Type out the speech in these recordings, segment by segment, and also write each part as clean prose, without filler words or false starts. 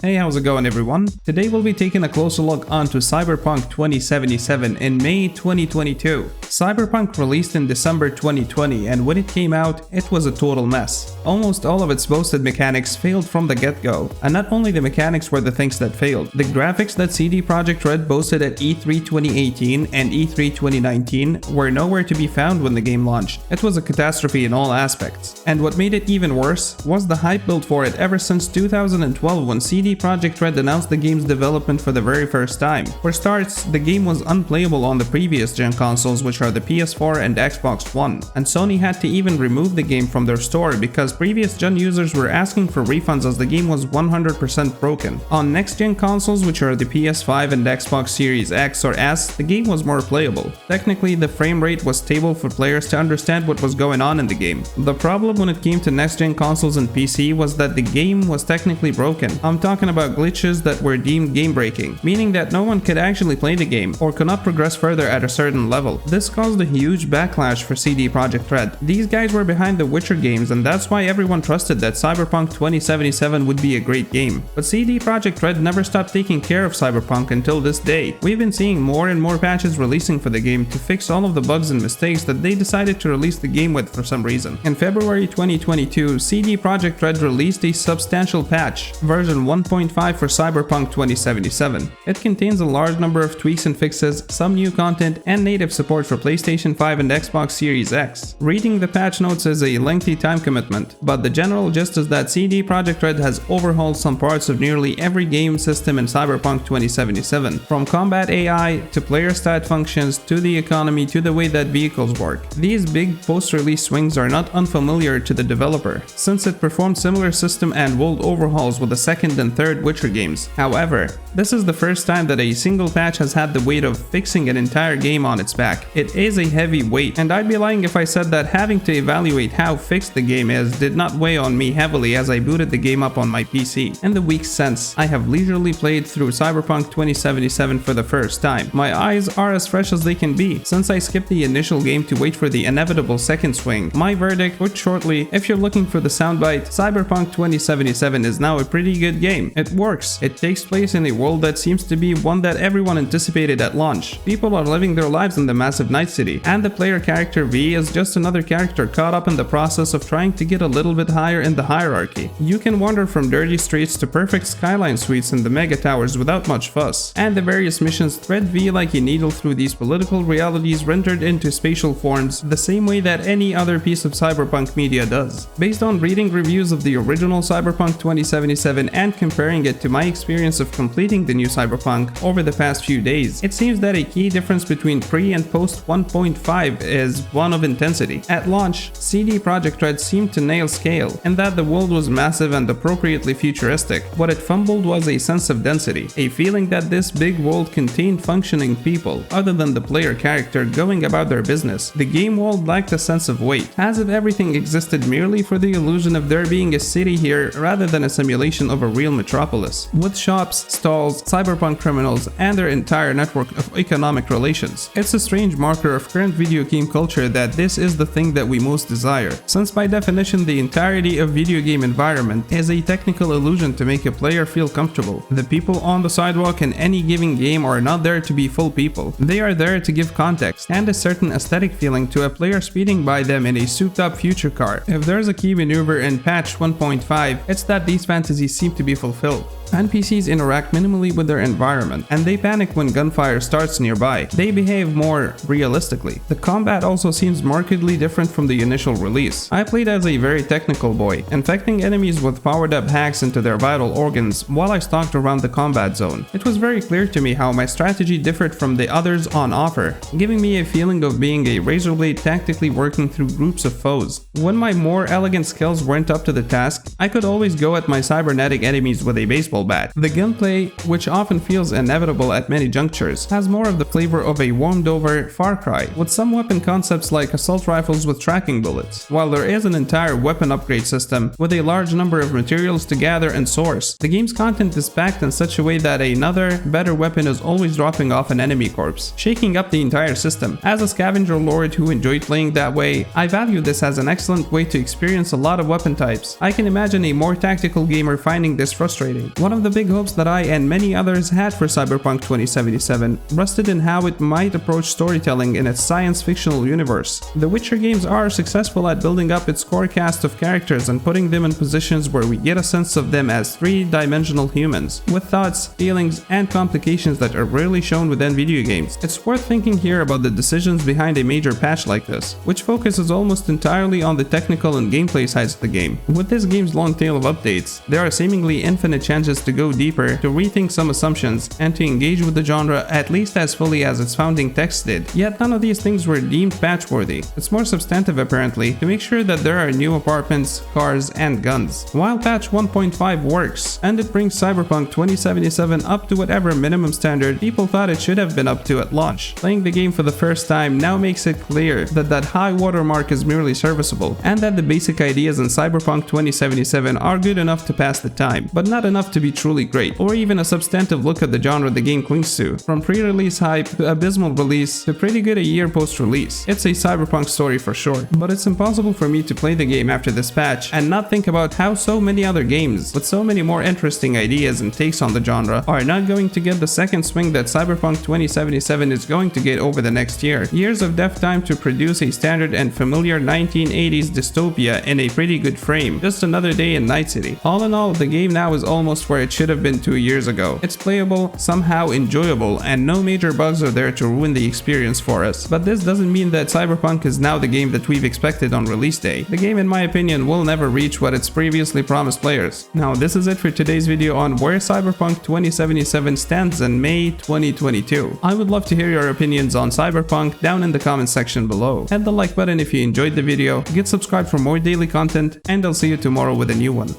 Hey, how's it going everyone? Today we'll be taking a closer look onto Cyberpunk 2077 in May 2022. Cyberpunk released in December 2020, and when it came out, it was a total mess. Almost all of its boasted mechanics failed from the get-go, and not only the mechanics were the things that failed. The graphics that CD Projekt Red boasted at E3 2018 and E3 2019 were nowhere to be found when the game launched. It was a catastrophe in all aspects. And what made it even worse was the hype built for it ever since 2012 when CD Projekt Red announced the game's development for the very first time. For starts, the game was unplayable on the previous gen consoles, which are the PS4 and Xbox One, and Sony had to even remove the game from their store because previous gen users were asking for refunds as the game was 100% broken. On next gen consoles, which are the PS5 and Xbox Series X or S, the game was more playable. Technically, the frame rate was stable for players to understand what was going on in the game. The problem when it came to next gen consoles and PC was that the game was technically broken. I'm talking about glitches that were deemed game-breaking, meaning that no one could actually play the game or could not progress further at a certain level. This caused a huge backlash for CD Projekt Red. These guys were behind the Witcher games, and that's why everyone trusted that Cyberpunk 2077 would be a great game. But CD Projekt Red never stopped taking care of Cyberpunk until this day. We've been seeing more and more patches releasing for the game to fix all of the bugs and mistakes that they decided to release the game with for some reason. In February 2022, CD Projekt Red released a substantial patch, version 1.5 for Cyberpunk 2077. It contains a large number of tweaks and fixes, some new content, and native support for PlayStation 5 and Xbox Series X. Reading the patch notes is a lengthy time commitment, but the general gist is that CD Projekt Red has overhauled some parts of nearly every game system in Cyberpunk 2077, from combat AI to player stat functions to the economy to the way that vehicles work. These big post-release swings are not unfamiliar to the developer, since it performed similar system and world overhauls with the second and third Witcher games. However, this is the first time that a single patch has had the weight of fixing an entire game on its back. It is a heavy weight, and I'd be lying if I said that having to evaluate how fixed the game is did not weigh on me heavily as I booted the game up on my PC. In the weeks since, I have leisurely played through Cyberpunk 2077 for the first time. My eyes are as fresh as they can be, since I skipped the initial game to wait for the inevitable second swing. My verdict, put shortly, if you're looking for the soundbite, Cyberpunk 2077 is now a pretty good game. It works. It takes place in a world that seems to be one that everyone anticipated at launch. People are living their lives in the massive night city, and the player character V is just another character caught up in the process of trying to get a little bit higher in the hierarchy. You can wander from dirty streets to perfect skyline suites in the mega towers without much fuss, and the various missions thread V like a needle through these political realities rendered into spatial forms the same way that any other piece of cyberpunk media does. Based on reading reviews of the original Cyberpunk 2077 and comparing it to my experience of completing the new Cyberpunk over the past few days, it seems that a key difference between pre and post 1.5 is one of intensity. At launch, CD Projekt Red seemed to nail scale, in that the world was massive and appropriately futuristic. What it fumbled was a sense of density, a feeling that this big world contained functioning people, other than the player character going about their business. The game world lacked a sense of weight, as if everything existed merely for the illusion of there being a city here rather than a simulation of a real metropolis, with shops, stalls, cyberpunk criminals, and their entire network of economic relations. It's a strange marker of current video game culture that this is the thing that we most desire, since by definition the entirety of video game environment is a technical illusion to make a player feel comfortable. The people on the sidewalk in any given game are not there to be full people. They are there to give context and a certain aesthetic feeling to a player speeding by them in a souped-up future car. If there's a key maneuver in patch 1.5, it's that these fantasies seem to be fulfilled. NPCs interact minimally with their environment, and they panic when gunfire starts nearby. They behave more realistically. The combat also seems markedly different from the initial release. I played as a very technical boy, infecting enemies with powered-up hacks into their vital organs while I stalked around the combat zone. It was very clear to me how my strategy differed from the others on offer, giving me a feeling of being a razor blade tactically working through groups of foes. When my more elegant skills weren't up to the task, I could always go at my cybernetic enemies with a baseball bat. The gunplay, which often feels inevitable at many junctures, has more of the flavor of a warmed-over Far Cry, with some weapon concepts like assault rifles with tracking bullets. While there is an entire weapon upgrade system with a large number of materials to gather and source, the game's content is packed in such a way that another, better weapon is always dropping off an enemy corpse, shaking up the entire system. As a scavenger lord who enjoyed playing that way, I value this as an excellent way to experience a lot of weapon types. I can imagine a more tactical gamer finding this frustrating. One of the big hopes that I and many others had for Cyberpunk 2077 rested in how it might approach storytelling in its science-fictional universe. The Witcher games are successful at building up its core cast of characters and putting them in positions where we get a sense of them as three-dimensional humans, with thoughts, feelings, and complications that are rarely shown within video games. It's worth thinking here about the decisions behind a major patch like this, which focuses almost entirely on the technical and gameplay sides of the game. With this game's long tail of updates, there are seemingly infinite chances to go deeper, to rethink some assumptions, and to engage with the genre at least as fully as its founding text did. Yet none of these things were deemed patch-worthy. It's more substantive apparently, to make sure that there are new apartments, cars, and guns. While patch 1.5 works, and it brings Cyberpunk 2077 up to whatever minimum standard people thought it should have been up to at launch, playing the game for the first time now makes it clear that that high watermark is merely serviceable, and that the basic ideas in Cyberpunk 2077 are good enough to pass the time, but not enough to be truly great, or even a substantive look at the genre the game clings to. From pre-release hype to abysmal release to pretty good a year post-release. It's a Cyberpunk story for sure, but it's impossible for me to play the game after this patch and not think about how so many other games with so many more interesting ideas and takes on the genre are not going to get the second swing that Cyberpunk 2077 is going to get over the next year. Years of dev time to produce a standard and familiar 1980s dystopia in a pretty good frame. Just another day in Night City. All in all, the game now is almost where it should have been 2 years ago. It's playable, somehow enjoyable, and no major bugs are there to ruin the experience for us. But this doesn't mean that Cyberpunk is now the game that we've expected on release day. The game, in my opinion, will never reach what it's previously promised players. Now, this is it for today's video on where Cyberpunk 2077 stands in May 2022. I would love to hear your opinions on Cyberpunk down in the comment section below. Hit the like button if you enjoyed the video, get subscribed for more daily content, and I'll see you tomorrow with a new one.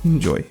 Enjoy.